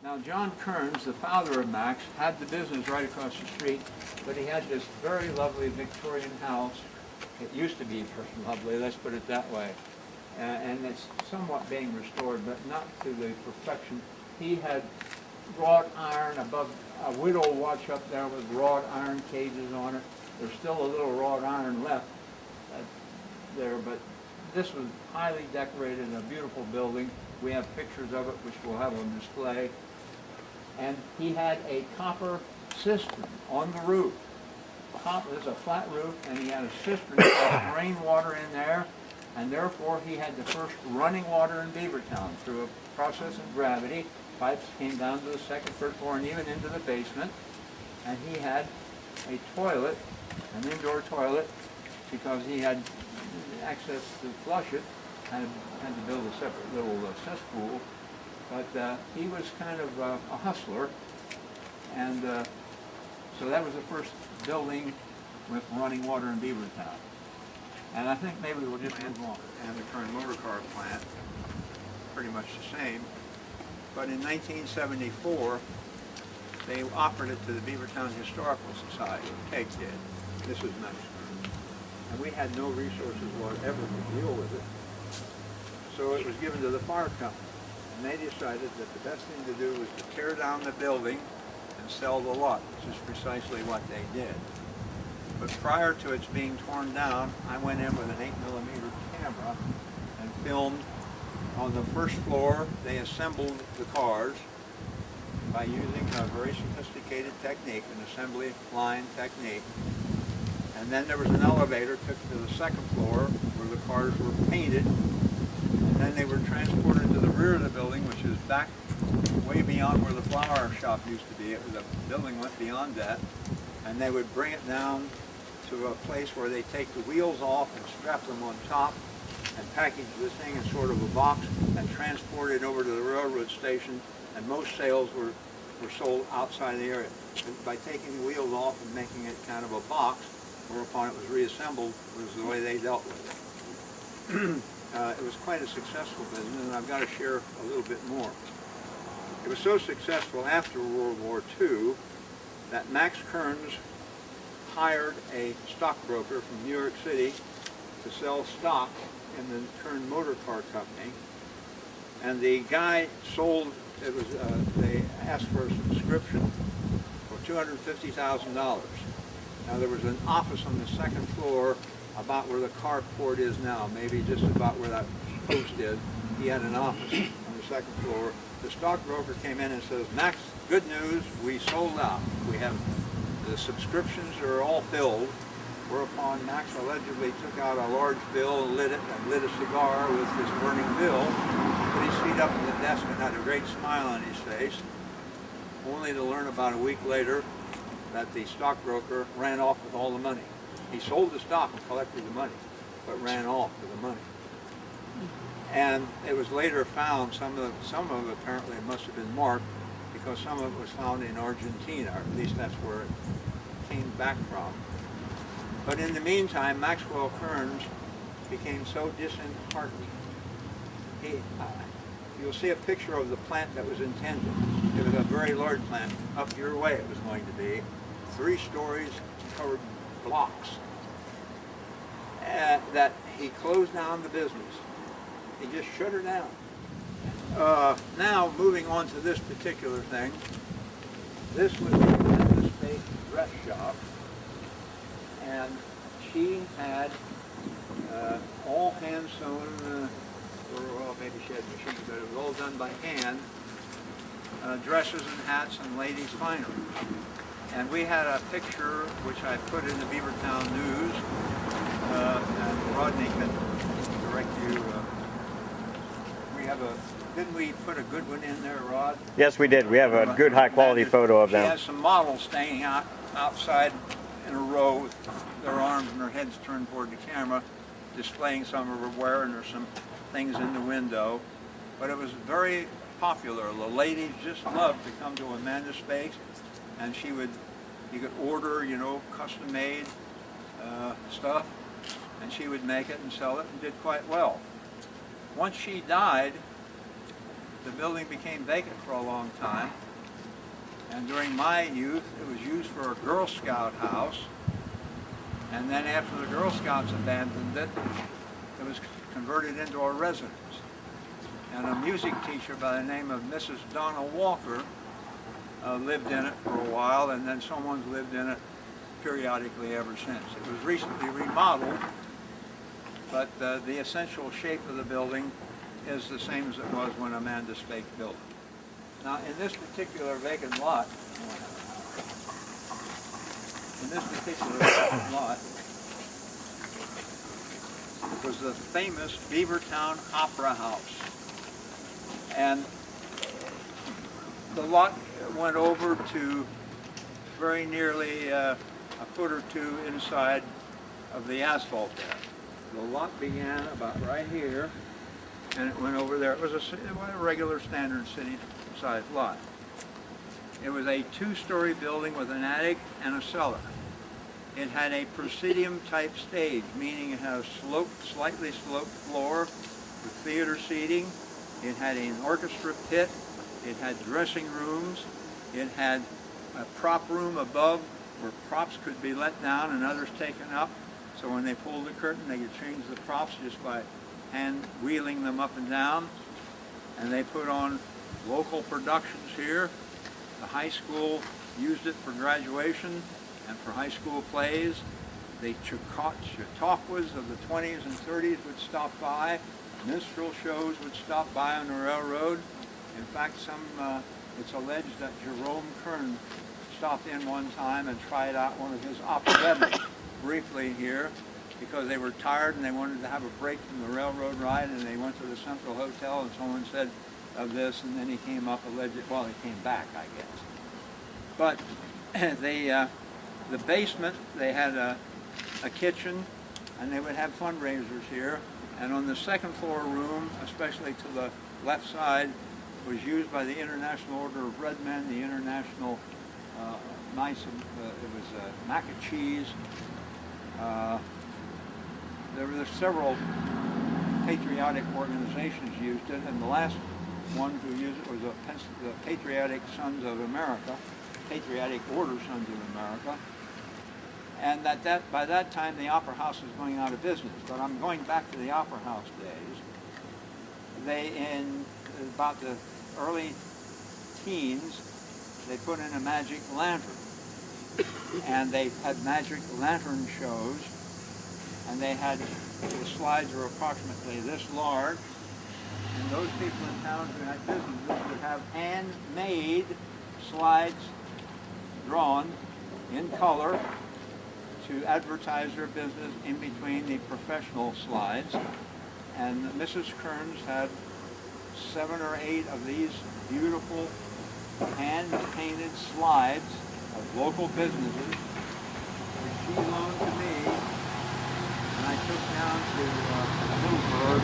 Now, John Kearns, the father of Max, had the business right across the street, but he had this very lovely Victorian house. It used to be very lovely, let's put it that way. And it's somewhat being restored, but not to the perfection. He had wrought iron above a widow watch up there with wrought iron cages on it. There's still a little wrought iron left there, but this was highly decorated and a beautiful building. We have pictures of it, which we'll have on display. And he had a copper cistern on the roof. There's a flat roof, and he had a cistern of rainwater in there, and therefore he had the first running water in Beavertown through a process of gravity. Pipes came down to the second, third floor, and even into the basement. And he had a toilet, an indoor toilet, because he had access to flush it, had to build a separate little cesspool. But he was kind of a hustler, and so that was the first building with running water in Beavertown. And I think maybe we'll just move on. And the current motor car plant, pretty much the same. But in 1974, they offered it to the Beavertown Historical Society. PEG did. This was Max Kearns. And we had no resources whatever to deal with it. So it was given to the fire company. And they decided that the best thing to do was to tear down the building and sell the lot, which is precisely what they did. But prior to its being torn down, I went in with an 8mm camera and filmed. On the first floor, they assembled the cars by using a very sophisticated technique, an assembly line technique. And then there was an elevator took to the second floor where the cars were painted. And then they were transported to the rear of the building, which is back way beyond where the flower shop used to be. The building went beyond that. And they would bring it down to a place where they take the wheels off and strap them on top and package this thing in sort of a box and transport it over to the railroad station. And most sales were sold outside of the area. And by taking the wheels off and making it kind of a box, whereupon it was reassembled, was the way they dealt with it. It was quite a successful business, and I've got to share a little bit more. It was so successful after World War II that Max Kearns hired a stockbroker from New York City to sell stock in the Kern Motor Car Company, and the guy sold, they asked for a subscription for $250,000. Now there was an office on the second floor about where the carport is now, maybe just about where that post is. He had an office on the second floor. The stockbroker came in and says, Max, good news, we sold out. We have, the subscriptions are all filled, whereupon Max allegedly took out a large bill, lit it, and lit a cigar with this burning bill, put his feet up at the desk and had a great smile on his face, only to learn about a week later that the stockbroker ran off with all the money. He sold the stock and collected the money, but ran off with the money. And it was later found, some of it apparently must have been marked, because some of it was found in Argentina, or at least that's where it came back from. But in the meantime, Maxwell Kearns became so disheartened. You'll see a picture of the plant that was intended. It was a very large plant. Up your way it was going to be. 3 stories, covered blocks. That he closed down the business. He just shut her down. Now, moving on to this particular thing. This was the State dress shop. And she had all hand sewn, or well, maybe she had machines, but it was all done by hand, dresses and hats and ladies' finery. And we had a picture which I put in the Beavertown News, and Rodney can direct you. Didn't we put a good one in there, Rod? Yes, we did. We have a good high-quality photo of them. She has some models standing outside in a row with their arms and their heads turned toward the camera, displaying some of her wear, and there's some things in the window. But it was very popular. The ladies just loved to come to Amanda's Space, and you could order, custom-made stuff, and she would make it and sell it, and did quite well. Once she died, the building became vacant for a long time. And during my youth, it was used for a Girl Scout house. And then after the Girl Scouts abandoned it, it was converted into a residence. And a music teacher by the name of Mrs. Donna Walker lived in it for a while, and then someone's lived in it periodically ever since. It was recently remodeled, but the essential shape of the building is the same as it was when Amanda Spake built it. Now, in this particular vacant lot, was the famous Beavertown Opera House. And the lot went over to very nearly a foot or two inside of the asphalt there. The lot began about right here, and it went over there. It was a regular standard city-sized lot. It was a two-story building with an attic and a cellar. It had a proscenium-type stage, meaning it had a slightly sloped floor with theater seating. It had an orchestra pit. It had dressing rooms. It had a prop room above where props could be let down and others taken up. So when they pulled the curtain, they could change the props just by hand wheeling them up and down. And they put on local productions here. The high school used it for graduation and for high school plays. The Chautauquas of the 20s and 30s would stop by. Minstrel shows would stop by on the railroad. In fact, it's alleged that Jerome Kern stopped in one time and tried out one of his operettas briefly here because they were tired and they wanted to have a break from the railroad ride, and they went to the Central Hotel and someone said of this, and then he came up alleged, well, he came back, I guess. But the basement, they had a kitchen, and they would have fundraisers here. And on the second floor room, especially to the left side, was used by the International Order of Red Men, the International it was mac and cheese. There were several patriotic organizations used it, and the last one who used it was the Patriotic Sons of America, Patriotic Order Sons of America. And by that time, the Opera House was going out of business. But I'm going back to the Opera House days. In about the early teens, they put in a magic lantern. And they had magic lantern shows. And they had, the slides were approximately this large. And those people in town who had businesses would have handmade slides drawn in color to advertise their business in between the professional slides. And Mrs. Kearns had 7 or 8 of these beautiful hand-painted slides of local businesses, which she loaned to me, and I took down to Middleburg,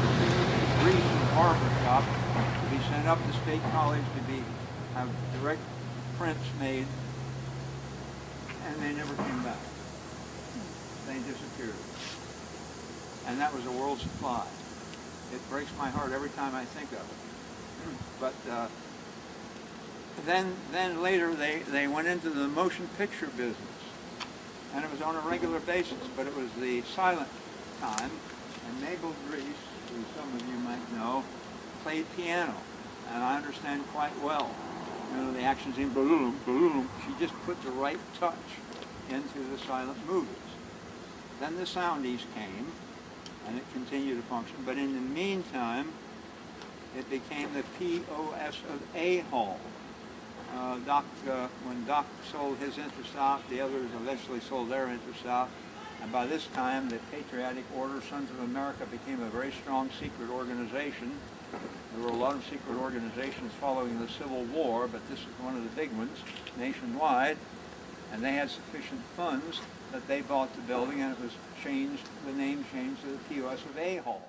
Grease and Barber Shop, to be sent up to State College to have direct prints made, and they never came back. They disappeared. And that was a world supply. It breaks my heart every time I think of it. But then later they went into the motion picture business. And it was on a regular basis, but it was the silent time. And Mabel Grease, who some of you might know, played piano. And I understand quite well. You know, the action scene, boom, boom. She just put the right touch into the silent movies. Then the Soundies came, and it continued to function. But in the meantime, it became the POS of A Hall. When Doc sold his interest out, the others eventually sold their interest out. And by this time, the Patriotic Order, Sons of America, became a very strong secret organization. There were a lot of secret organizations following the Civil War, but this is one of the big ones nationwide. And they had sufficient funds that they bought the building, and it was changed, the name changed to the POS of A Hall.